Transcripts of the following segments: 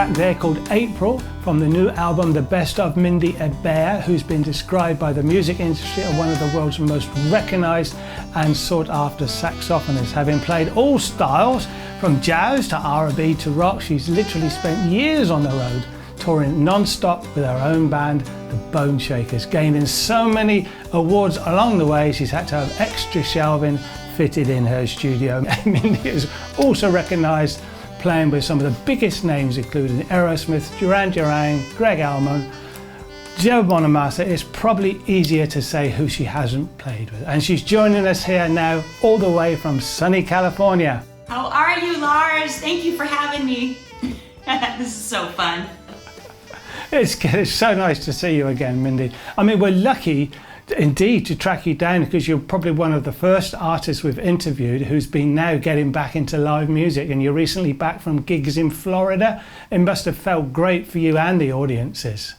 track there called April from the new album The Best of Mindi Abair, who's been described by the music industry as one of the world's most recognised and sought after saxophonists. Having played all styles from jazz to R&B to rock, she's literally spent years on the road touring non-stop with her own band, the Boneshakers, gaining so many awards along the way she's had to have extra shelving fitted in her studio. Mindi is also recognised playing with some of the biggest names including Aerosmith, Duran Duran, Greg Allman, Joe Bonamassa. It's probably easier to say who she hasn't played with. And she's joining us here now all the way from sunny California. How are you, Lars? Thank you for having me. This is so fun. It's so nice to see you again, Mindi. I mean, we're lucky indeed to track you down because you're probably one of the first artists we've interviewed who's been now getting back into live music, and you're recently back from gigs in Florida. It must have felt great for you and the audiences.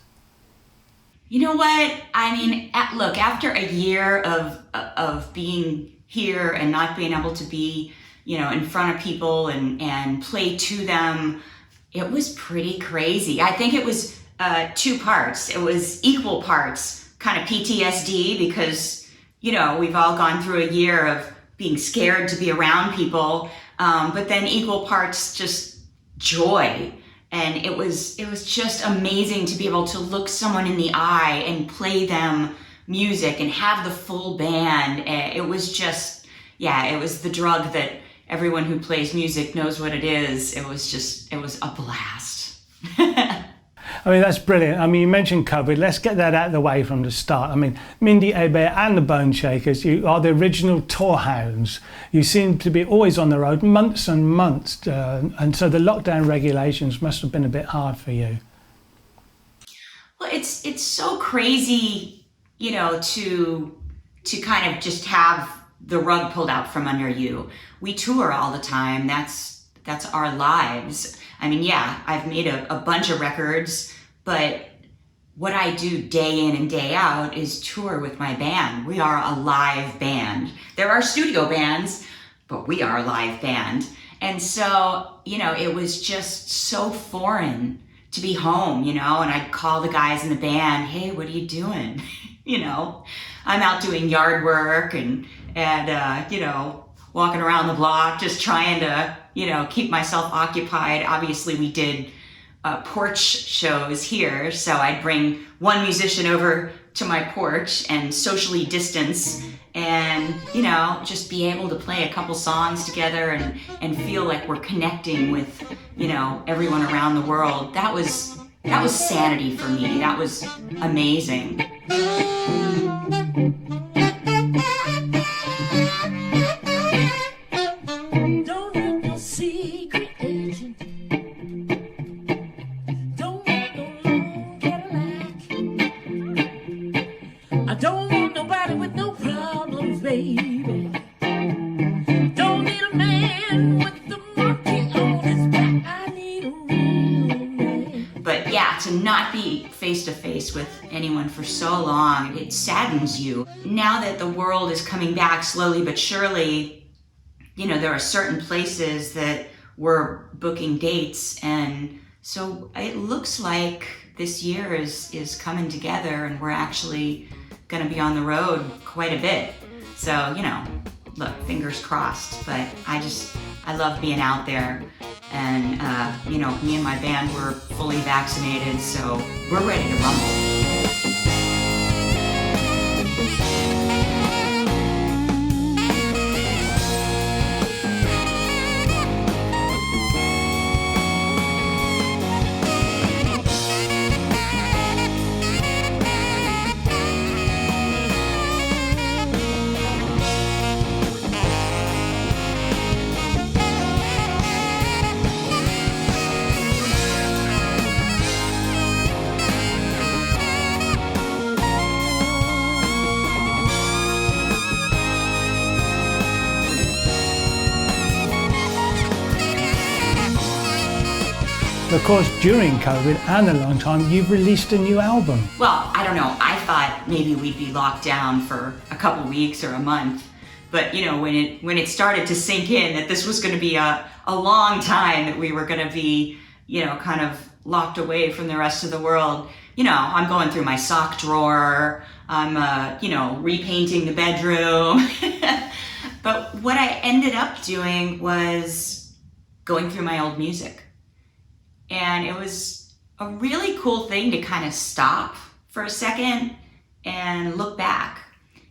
You know what? I mean, look, after a year of being here and not being able to be, in front of people and play to them, it was pretty crazy. I think it was two parts. It was equal parts kind of PTSD because, we've all gone through a year of being scared to be around people, but then equal parts just joy. And it was just amazing to be able to look someone in the eye and play them music and have the full band. It was just, it was the drug that everyone who plays music knows what it is. It was a blast. I mean, that's brilliant. I mean, you mentioned COVID. Let's get that out of the way from the start. I mean, Mindi Abair and the Boneshakers, you are the original tour hounds. You seem to be always on the road, months and months. And so the lockdown regulations must have been a bit hard for you. Well, it's so crazy, to kind of just have the rug pulled out from under you. We tour all the time. That's our lives. I mean, I've made a bunch of records, but what I do day in and day out is tour with my band. We are a live band. There are studio bands, but we are a live band. And so, it was just so foreign to be home, and I'd call the guys in the band, hey, what are you doing? I'm out doing yard work and walking around the block, just trying to, keep myself occupied. Obviously, we did porch shows here, so I'd bring one musician over to my porch and socially distance and, just be able to play a couple songs together and feel like we're connecting with, everyone around the world. That was sanity for me. That was amazing. To not be face to face with anyone for so long, it saddens you. Now that the world is coming back slowly but surely, there are certain places that we're booking dates, and so it looks like this year is coming together and we're actually going to be on the road quite a bit. So, look, fingers crossed, but I love being out there. And, me and my band were fully vaccinated, so we're ready to rumble. Of course, during COVID and a long time, you've released a new album. Well, I don't know. I thought maybe we'd be locked down for a couple weeks or a month. But, when it started to sink in that this was going to be a long time, that we were going to be, kind of locked away from the rest of the world. You know, I'm going through my sock drawer, I'm, you know, repainting the bedroom. But what I ended up doing was going through my old music. And it was a really cool thing to kind of stop for a second and look back.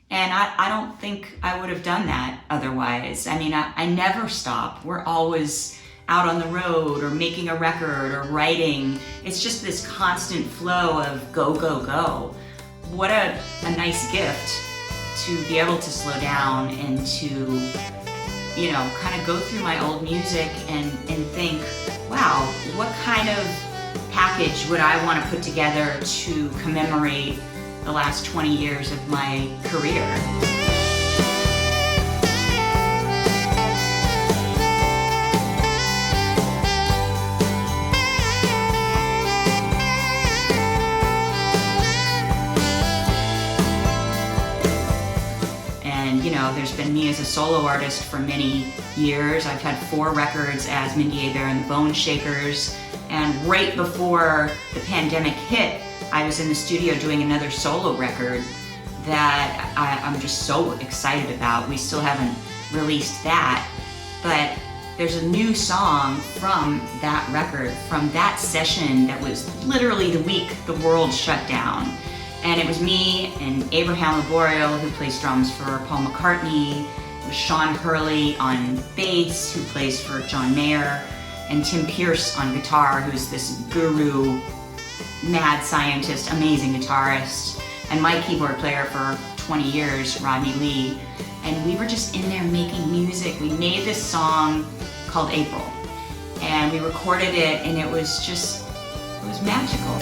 And I don't think I would have done that otherwise. I mean, I never stop. We're always out on the road or making a record or writing. It's just this constant flow of go, go, go. What a nice gift to be able to slow down and to, you know, kind of go through my old music and think, wow, what kind of package would I want to put together to commemorate the last 20 years of my career? And you know, there's been me as a solo artist for many years. I've had 4 records as Mindi Abair and the Boneshakers, and right before the pandemic hit, I was in the studio doing another solo record that I'm just so excited about. We still haven't released that, but there's a new song from that record, from that session that was literally the week the world shut down. And it was me and Abraham Laboriel, who plays drums for Paul McCartney. It was Sean Hurley on bass, who plays for John Mayer, and Tim Pierce on guitar, who's this guru, mad scientist, amazing guitarist, and my keyboard player for 20 years, Rodney Lee. And we were just in there making music. We made this song called April, and we recorded it, and it was magical.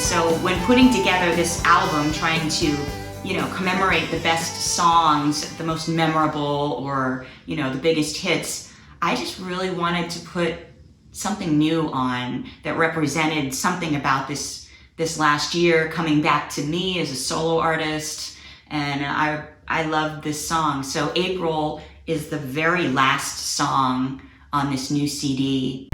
So when putting together this album, trying to, you know, commemorate the best songs, the most memorable, or, you know, the biggest hits, I just really wanted to put something new on that represented something about this last year, coming back to me as a solo artist, and I love this song. So April is the very last song on this new CD.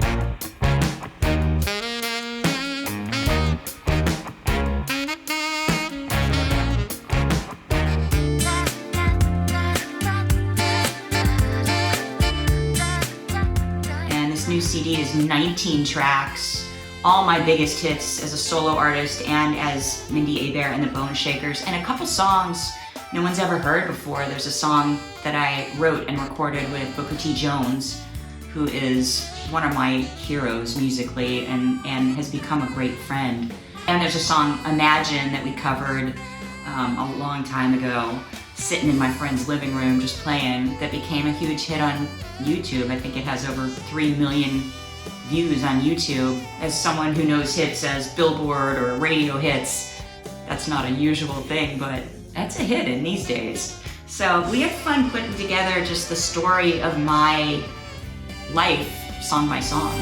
New CD is 19 tracks, all my biggest hits as a solo artist and as Mindi Abair and the Boneshakers, and a couple songs no one's ever heard before. There's a song that I wrote and recorded with Booker T. Jones, who is one of my heroes musically and has become a great friend. And there's a song, Imagine, that we covered a long time ago, sitting in my friend's living room just playing, that became a huge hit on YouTube. I think it has over 3 million views on YouTube. As someone who knows hits as Billboard or radio hits, that's not a usual thing, but that's a hit in these days. So we have fun putting together just the story of my life, song by song.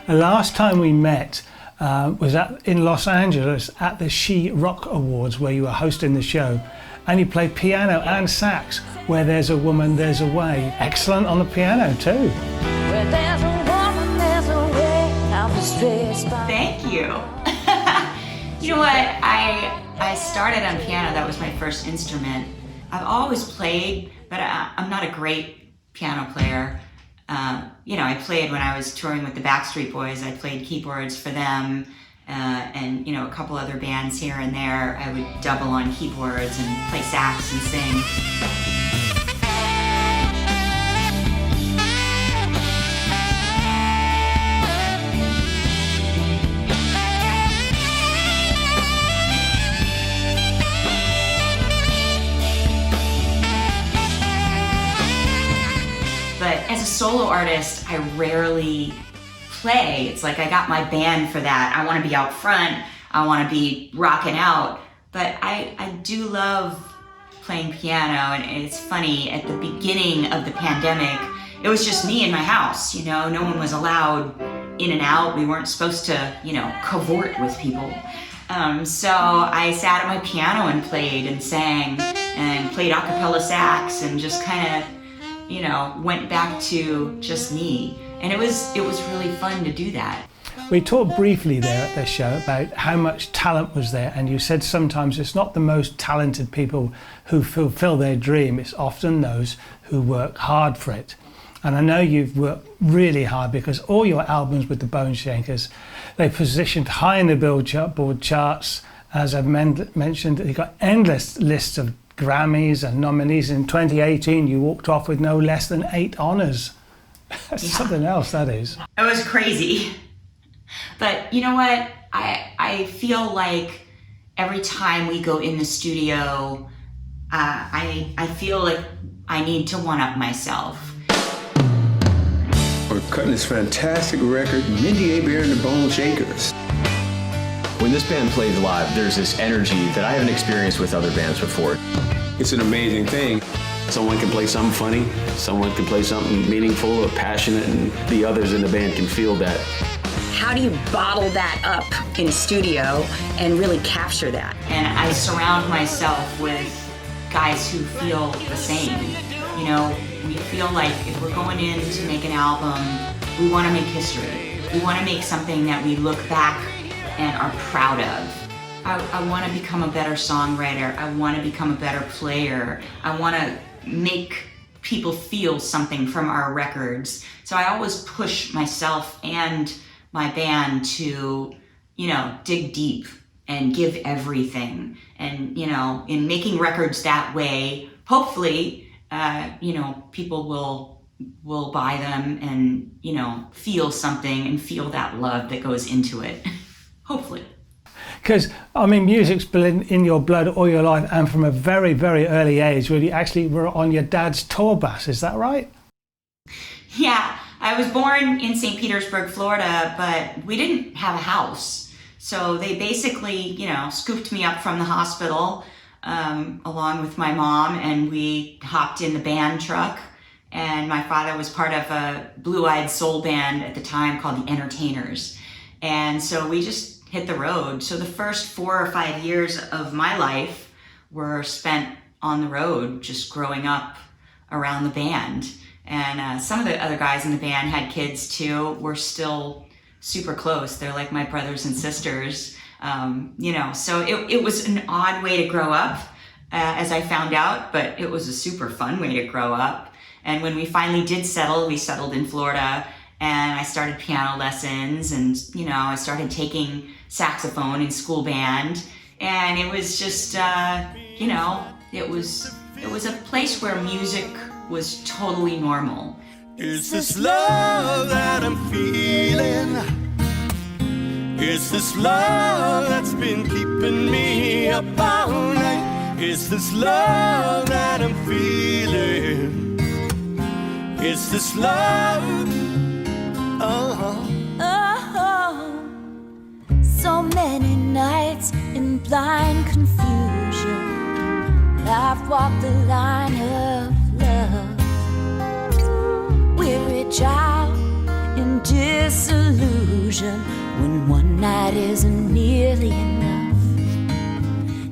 The last time we met was in Los Angeles at the She Rock Awards, where you were hosting the show, and you played piano and sax. Where there's a woman, there's a way. Excellent on the piano too. Where there's a woman, there's a way. I'll be stressed by. Thank you. You know what? I started on piano. That was my first instrument. I've always played, but I'm not a great piano player. You know, I played when I was touring with the Backstreet Boys. I played keyboards for them, and you know, a couple other bands here and there. I would double on keyboards and play sax and sing. But as a solo artist, I rarely play. It's like I got my band for that. I want to be out front. I want to be rocking out. But I do love playing piano, and it's funny, at the beginning of the pandemic, it was just me in my house, you know, no one was allowed in and out. We weren't supposed to, you know, cavort with people. So I sat at my piano and played and sang and played a cappella sax and just kind of, you know, went back to just me. And it was really fun to do that. We talked briefly there at the show about how much talent was there, and you said sometimes it's not the most talented people who fulfill their dream, it's often those who work hard for it. And I know you've worked really hard, because all your albums with the Boneshakers, they positioned high in the Billboard charts. As I've mentioned, you got endless lists of Grammys and nominees. In 2018, you walked off with no less than 8 honors. That's something else, that is. It was crazy. But you know what? I feel like every time we go in the studio, I feel like I need to one-up myself. We're cutting this fantastic record, Mindi Abair and the Boneshakers. When this band plays live, there's this energy that I haven't experienced with other bands before. It's an amazing thing. Someone can play something funny, someone can play something meaningful or passionate, and the others in the band can feel that. How do you bottle that up in a studio and really capture that? And I surround myself with guys who feel the same. You know, we feel like if we're going in to make an album, we want to make history. We want to make something that we look back and are proud of. I want to become a better songwriter. I want to become a better player. I want to make people feel something from our records. So I always push myself and my band to, you know, dig deep and give everything. And, you know, in making records that way, hopefully, you know, people will buy them and, you know, feel something and feel that love that goes into it. Hopefully. Because, I mean, music's been in your blood all your life, and from a very, very early age, where you actually were on your dad's tour bus, is that right? Yeah, I was born in St. Petersburg, Florida, but we didn't have a house. So they basically, you know, scooped me up from the hospital along with my mom, and we hopped in the band truck. And my father was part of a blue-eyed soul band at the time called the Entertainers. And so we just hit the road. So the first 4 or 5 years of my life were spent on the road, just growing up around the band. And some of the other guys in the band had kids too. We're still super close. They're like my brothers and sisters. You know, so it was an odd way to grow up, as I found out, but it was a super fun way to grow up. And when we finally did settle, we settled in Florida, and I started piano lessons, and, you know, I started taking saxophone in school band. And it was just, you know, it was a place where music was totally normal. Is this love that I'm feeling? Is this love that's been keeping me up all night? Is this love that I'm feeling? Is this love? Oh. So many nights in blind confusion, I've walked the line of love. We reach out in disillusion when one night isn't nearly enough.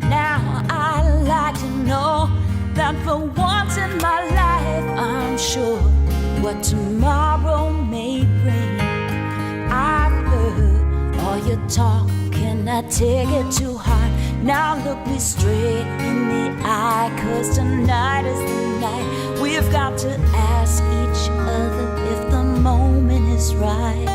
Now I'd like to know that for once in my life I'm sure what tomorrow may bring. I've heard all your talk, and I take it to heart. Now look me straight in the eye, 'cause tonight is the night. We've got to ask each other if the moment is right.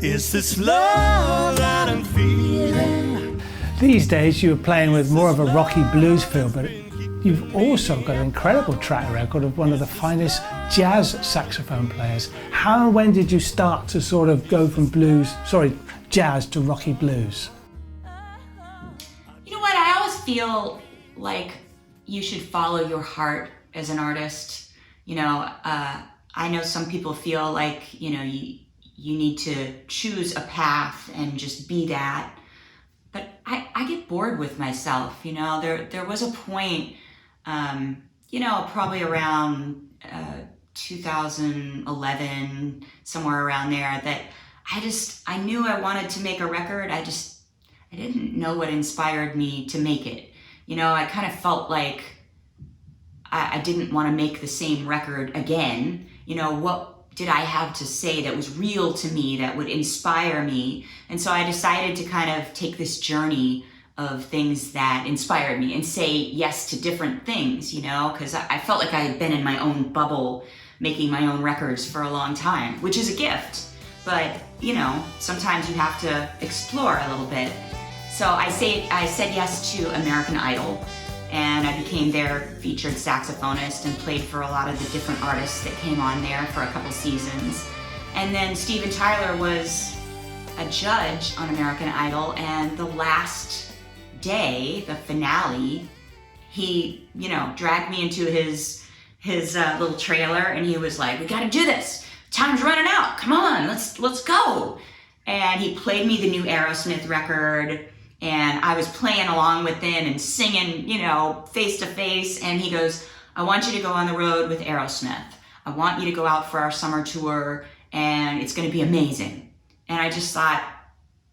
Is this love that I'm feeling? These days you're playing with more of a rocky blues feel, but you've also got an incredible track record of one of the finest jazz saxophone players. How and when did you start to sort of go from jazz to rocky blues? You know what, I always feel like you should follow your heart as an artist. You know, I know some people feel like, you know, you need to choose a path and just be that. But I get bored with myself. There was a point, probably around 2011, somewhere around there, that I knew I wanted to make a record. I didn't know what inspired me to make it. I kind of felt like I didn't want to make the same record again. What did I have to say that was real to me, that would inspire me? And so I decided to kind of take this journey of things that inspired me and say yes to different things, because I felt like I had been in my own bubble making my own records for a long time, which is a gift. But, sometimes you have to explore a little bit. So I said yes to American Idol, and I became their featured saxophonist and played for a lot of the different artists that came on there for a couple seasons. And then Steven Tyler was a judge on American Idol, and the last day, the finale, he, dragged me into his little trailer, and he was like, "We gotta do this. Time's running out. Come on, let's go." And he played me the new Aerosmith record, and I was playing along with him and singing, face to face. And he goes, "I want you to go on the road with Aerosmith. I want you to go out for our summer tour, and it's going to be amazing." And I just thought,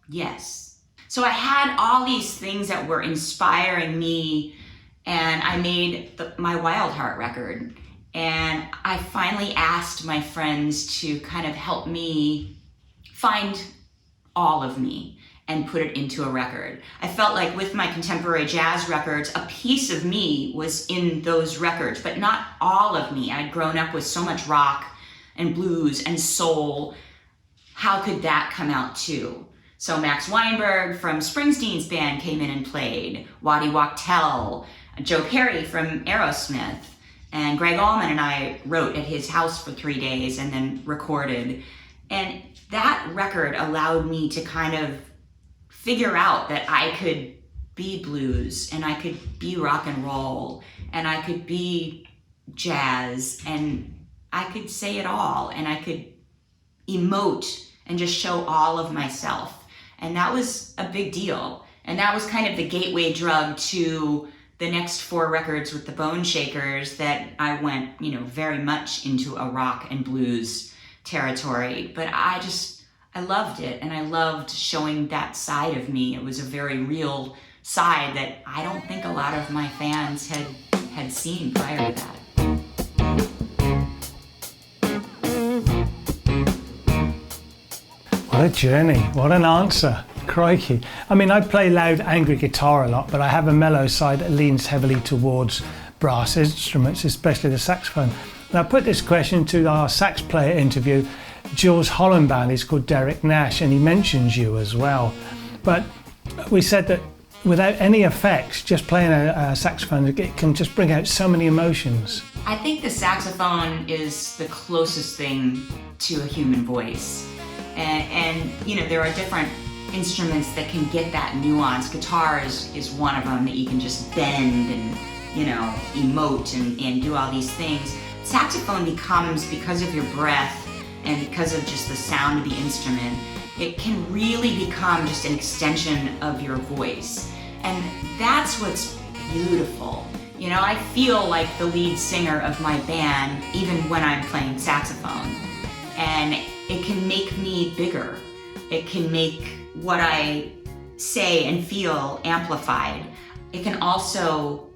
yes. So I had all these things that were inspiring me, and I made my Wild Heart record. And I finally asked my friends to kind of help me find all of me and put it into a record. I felt like with my contemporary jazz records, a piece of me was in those records, but not all of me. I'd grown up with so much rock and blues and soul. How could that come out too? So Max Weinberg from Springsteen's band came in and played, Waddy Wachtel, Joe Perry from Aerosmith, and Greg Allman and I wrote at his house for 3 days and then recorded. And that record allowed me to kind of figure out that I could be blues, and I could be rock and roll, and I could be jazz, and I could say it all, and I could emote and just show all of myself. And that was a big deal. And that was kind of the gateway drug to the next 4 records with the Boneshakers, that I went, very much into a rock and blues territory. But I loved it, and I loved showing that side of me. It was a very real side that I don't think a lot of my fans had seen prior to that. What a journey, what an answer. Crikey. I mean, I play loud, angry guitar a lot, but I have a mellow side that leans heavily towards brass instruments, especially the saxophone. And I put this question to our sax player interview, Jules Hollenband. He's called Derek Nash, and he mentions you as well. But we said that without any effects, just playing a saxophone, it can just bring out so many emotions. I think the saxophone is the closest thing to a human voice. And there are different instruments that can get that nuance. Guitar is one of them that you can just bend and, emote and do all these things. Saxophone becomes, because of your breath and because of just the sound of the instrument, it can really become just an extension of your voice. And that's what's beautiful. I feel like the lead singer of my band even when I'm playing saxophone. And it can make me bigger. It can make what I say and feel amplified. It can also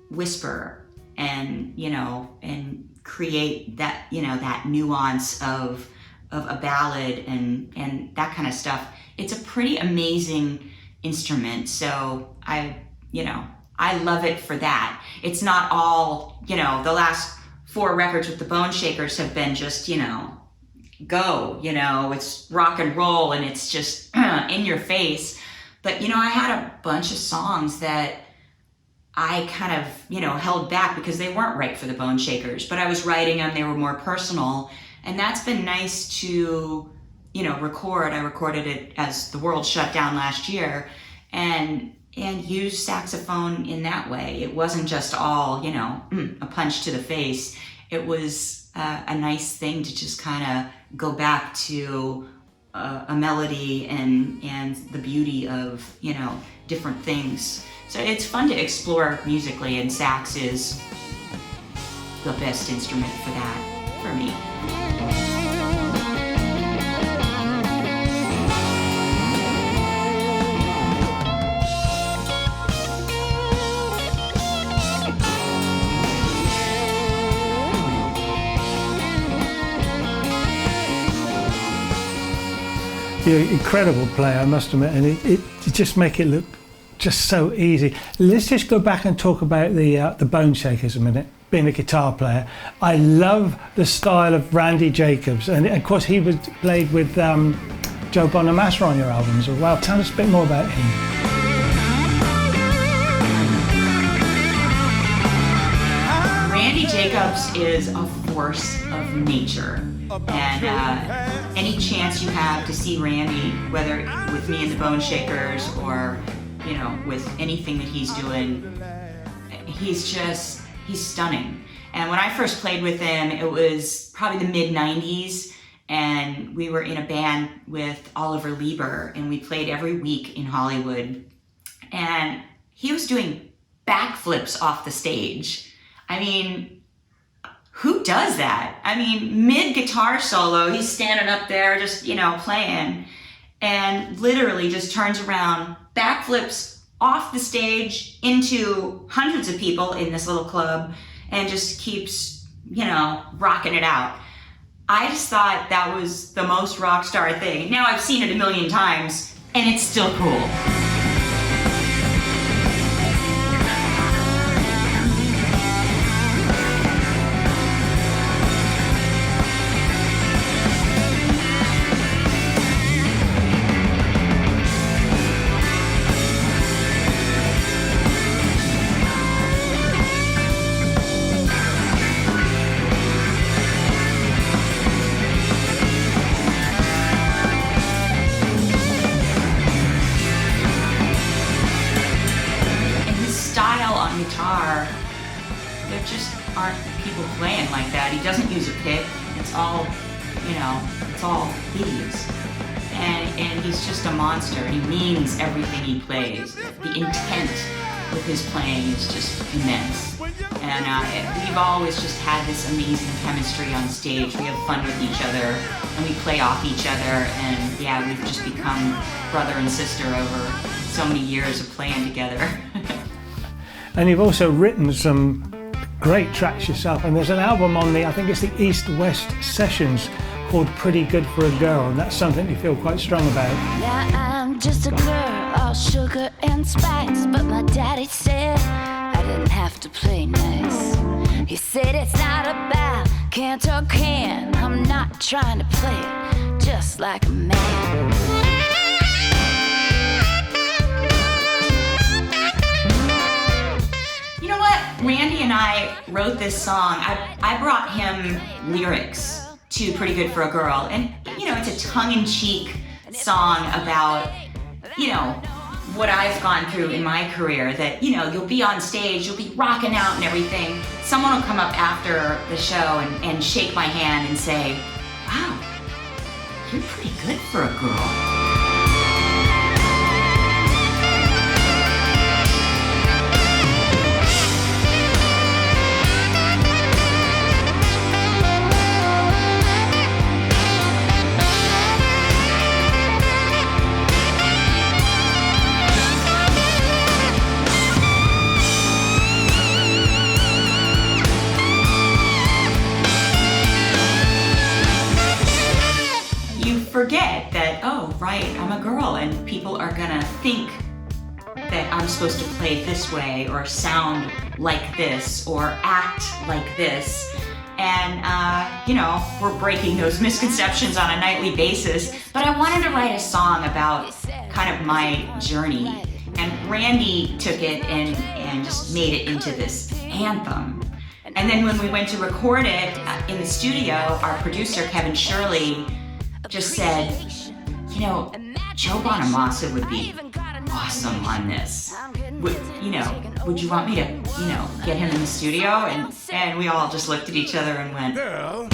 whisper and, and create that, that nuance of a ballad and that kind of stuff. It's a pretty amazing instrument. So I love it for that. It's not all, the last 4 records with the Boneshakers have been just, go, it's rock and roll and it's just in your face. But, I had a bunch of songs that I kind of, held back because they weren't right for the Boneshakers, but I was writing them, they were more personal. And that's been nice to, record. I recorded it as the world shut down last year and use saxophone in that way. It wasn't just all, a punch to the face. It was a nice thing to just kind of go back to a melody and the beauty of, different things. So it's fun to explore musically, and sax is the best instrument for that, for me. You're an incredible player, I must admit, and it just make it look just so easy. Let's just go back and talk about the Boneshakers a minute. Being a guitar player, I love the style of Randy Jacobs, and of course he was played with Joe Bonamassa on your albums as well. Tell us a bit more about him. Randy Jacobs is a force of nature, and any chance you have to see Randy, whether with me and the Boneshakers or, you know, with anything that he's doing, he's stunning. And when I first played with him, it was probably the mid-90s, and we were in a band with Oliver Lieber, and we played every week in Hollywood, and he was doing backflips off the stage. I mean, who does that? I mean, mid-guitar solo, he's standing up there just, you know, playing, and literally just turns around, backflips off the stage into hundreds of people in this little club, and just keeps, you know, rocking it out. I just thought that was the most rock star thing. Now I've seen it a million times, and it's still cool. Guitar, there just aren't people playing like that. He doesn't use a pick. It's all, you know, it's all keys. And he's just a monster. He means everything he plays. The intent with his playing is just immense. And we've always just had this amazing chemistry on stage. We have fun with each other, and we play off each other. And yeah, we've just become brother and sister over so many years of playing together. And you've also written some great tracks yourself, and there's an album on I think it's the East-West Sessions called Pretty Good for a Girl, and that's something you feel quite strong about. Yeah, I'm just a girl, all sugar and spice, but my daddy said I didn't have to play nice. He said it's not about can't or can, I'm not trying to play it just like a man. You know what? Randy and I wrote this song. I brought him lyrics to Pretty Good for a Girl. And, you know, it's a tongue-in-cheek song about, you know, what I've gone through in my career. That, you know, you'll be on stage, you'll be rocking out and everything. Someone will come up after the show and shake my hand and say, wow, you're pretty good for a girl. Forget that, oh, right, I'm a girl, and people are gonna think that I'm supposed to play this way, or sound like this, or act like this. And, you know, we're breaking those misconceptions on a nightly basis. But I wanted to write a song about kind of my journey. And Randy took it and just made it into this anthem. And then when we went to record it in the studio, our producer, Kevin Shirley, just said, you know, Joe Bonamassa would be awesome on this. Would you want me to, you know, get him in the studio? And we all just looked at each other and went, girl.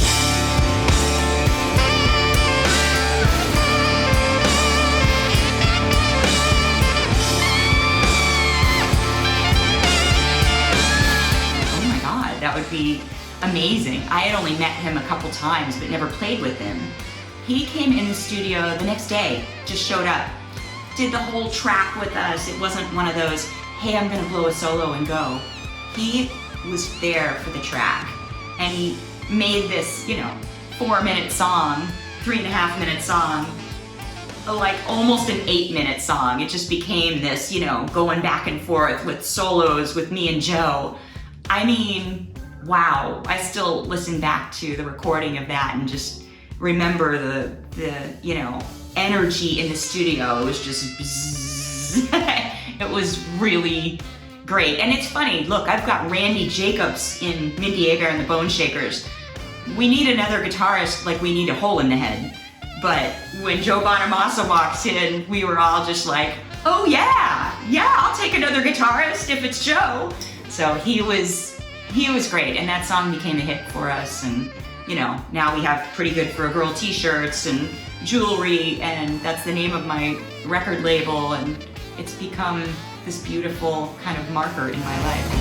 that would be amazing. I had only met him a couple times, but never played with him. He came in the studio the next day, just showed up, did the whole track with us. It wasn't one of those, hey, I'm gonna blow a solo and go. He was there for the track, and he made this, 4-minute song, 3.5-minute song, like almost an 8-minute song. It just became this, going back and forth with solos with me and Joe. I mean, wow. I still listen back to the recording of that and just remember the energy in the studio. It was just bzzz. It was really great. And it's funny, look, I've got Randy Jacobs in Mindi Abair and the Boneshakers. We need another guitarist like we need a hole in the head. But when Joe Bonamassa walks in, we were all just like, oh yeah, I'll take another guitarist if it's Joe. So he was great, and that song became a hit for us. And now we have Pretty Good for a Girl t-shirts and jewelry, and that's the name of my record label, and it's become this beautiful kind of marker in my life.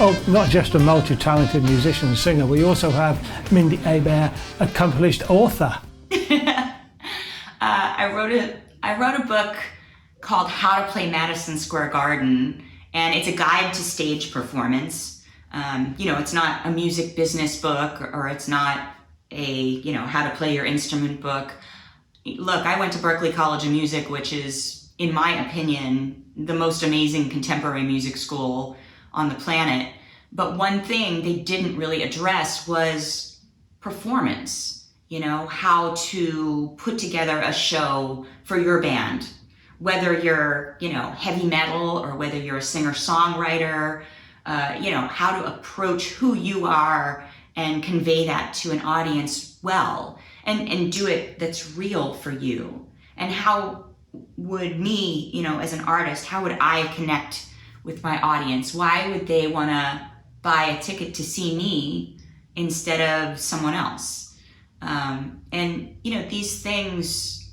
Oh, not just a multi-talented musician and singer, we also have Mindi Abair, accomplished author. I wrote a book called How to Play Madison Square Garden, and it's a guide to stage performance. It's not a music business book, or it's not a, how to play your instrument book. Look, I went to Berklee College of Music, which is, in my opinion, the most amazing contemporary music school on the planet. But one thing they didn't really address was performance, how to put together a show for your band, whether you're, heavy metal or whether you're a singer-songwriter, how to approach who you are and convey that to an audience well, and do it that's real for you. And how would me, as an artist, how would I connect with my audience? Why would they want to buy a ticket to see me instead of someone else? These things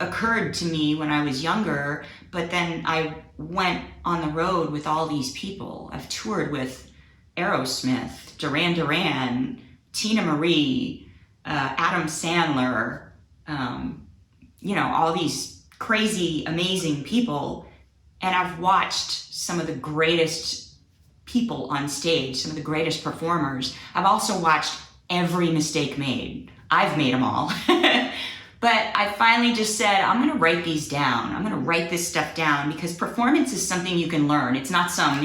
occurred to me when I was younger, but then I went on the road with all these people. I've toured with Aerosmith, Duran Duran, Tina Marie, Adam Sandler, all these crazy, amazing people. And I've watched some of the greatest people on stage, some of the greatest performers. I've also watched every mistake made. I've made them all. But I finally just said, I'm gonna write these down. I'm gonna write this stuff down, because performance is something you can learn. It's not some,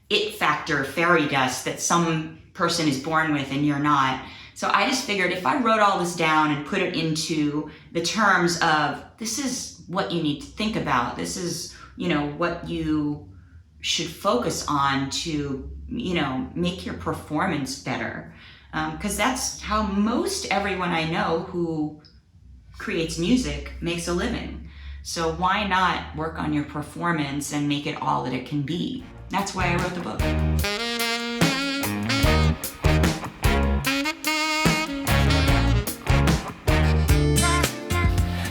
it factor fairy dust that some person is born with and you're not. So I just figured if I wrote all this down and put it into the terms of, this is what you need to think about, this is what you should focus on to, make your performance better. Because that's how most everyone I know who creates music makes a living. So why not work on your performance and make it all that it can be? That's why I wrote the book.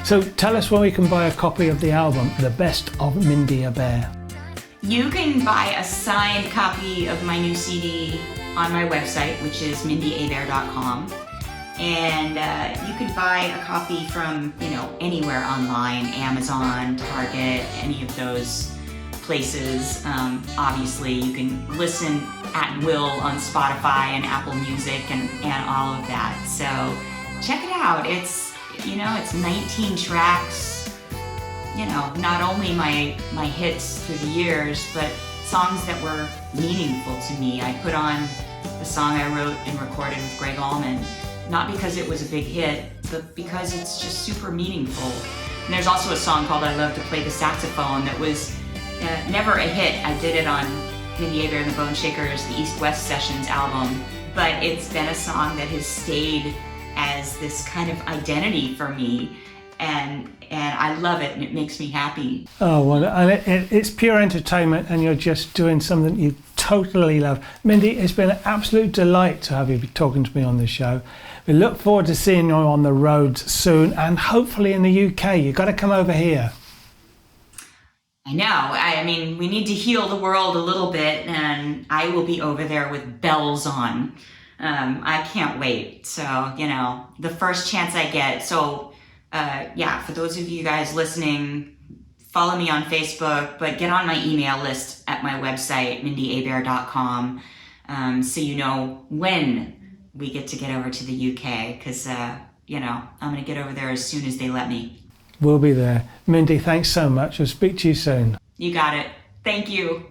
So tell us where we can buy a copy of the album, The Best of Mindi Abair. You can buy a signed copy of my new CD on my website, which is mindiabair.com. And you can buy a copy from, anywhere online, Amazon, Target, any of those places. Obviously, you can listen at will on Spotify and Apple Music and all of that. So check it out. It's 19 tracks, you know, not only my hits through the years, but songs that were meaningful to me. I put on the song I wrote and recorded with Greg Allman, not because it was a big hit, but because it's just super meaningful. And there's also a song called I Love to Play the Saxophone that was never a hit. I did it on Mindi Abair and the Boneshakers, the East-West Sessions album, but it's been a song that has stayed as this kind of identity for me, and I love it, and it makes me happy. Oh, well, and it's pure entertainment, and you're just doing something you totally love. Mindi, it's been an absolute delight to have you be talking to me on the show. We look forward to seeing you on the road soon, and hopefully in the UK. You've got to come over here. I know. I mean, we need to heal the world a little bit, and I will be over there with bells on. I can't wait. So, you know, the first chance I get. So, yeah, for those of you guys listening, follow me on Facebook, but get on my email list at my website, mindyabair.com, so you know when we get over to the UK, because, you know, I'm going to get over there as soon as they let me. We'll be there. Mindi, thanks so much. I'll speak to you soon. You got it. Thank you.